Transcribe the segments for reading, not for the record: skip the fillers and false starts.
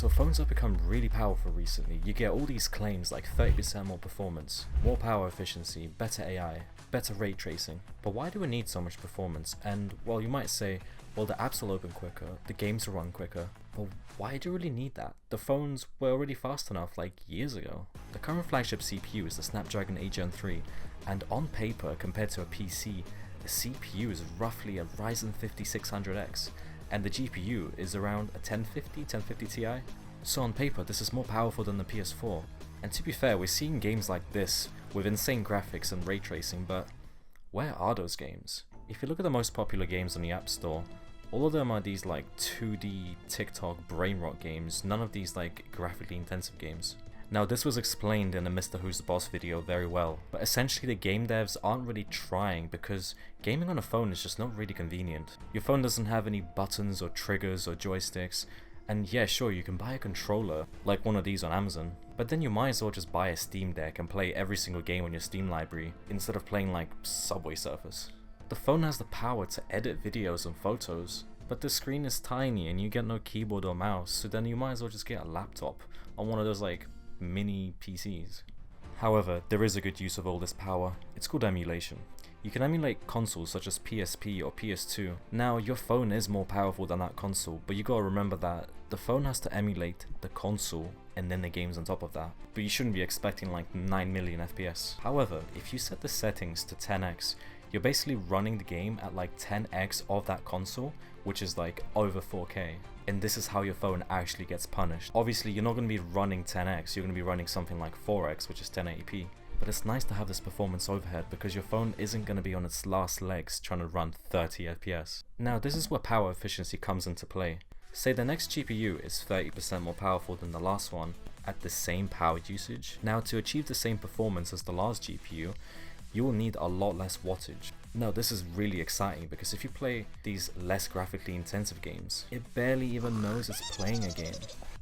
So phones have become really powerful recently. You get all these claims like 30% more performance, more power efficiency, better AI, better ray tracing. But why do we need so much performance? And well, you might say, well, the apps will open quicker, the games will run quicker. But why do you really need that? The phones were already fast enough like years ago. The current flagship CPU is the Snapdragon 8 Gen 3, and on paper, compared to a PC, the CPU is roughly a Ryzen 5600X, and the GPU is around a 1050 Ti. So on paper, this is more powerful than the PS4. And to be fair, we're seeing games like this with insane graphics and ray tracing, but where are those games? If you look at the most popular games on the App Store, all of them are these like 2D TikTok brain rot games, none of these like graphically intensive games. Now this was explained in the Mr. Who's the Boss video very well, but essentially the game devs aren't really trying because gaming on a phone is just not really convenient. Your phone doesn't have any buttons or triggers or joysticks, and yeah, sure, you can buy a controller like one of these on Amazon, but then you might as well just buy a Steam Deck and play every single game on your Steam library instead of playing like Subway Surfers. The phone has the power to edit videos and photos, but the screen is tiny and you get no keyboard or mouse, so then you might as well just get a laptop on one of those like mini PCs. However, there is a good use of all this power. It's called emulation. You can emulate consoles such as PSP or PS2. Now, your phone is more powerful than that console, but you gotta remember that the phone has to emulate the console and then the games on top of that. But you shouldn't be expecting like 9 million FPS. However, if you set the settings to 10x, you're basically running the game at like 10x of that console, which is like over 4K. And this is how your phone actually gets punished. Obviously, you're not going to be running 10x, you're going to be running something like 4x, which is 1080p. But it's nice to have this performance overhead because your phone isn't going to be on its last legs trying to run 30 FPS. Now, this is where power efficiency comes into play. Say the next GPU is 30% more powerful than the last one at the same power usage. Now, to achieve the same performance as the last GPU, you will need a lot less wattage. Now this is really exciting because if you play these less graphically intensive games, it barely even knows it's playing a game.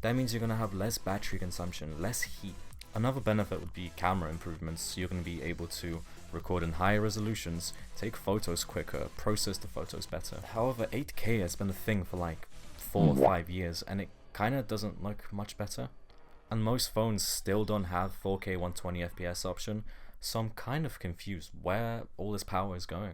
That means you're going to have less battery consumption, less heat. Another benefit would be camera improvements. You're going to be able to record in higher resolutions, take photos quicker, process the photos better. However, 8K has been a thing for like 4 or 5 years and it kind of doesn't look much better. And most phones still don't have 4K 120 FPS option. So I'm kind of confused where all this power is going.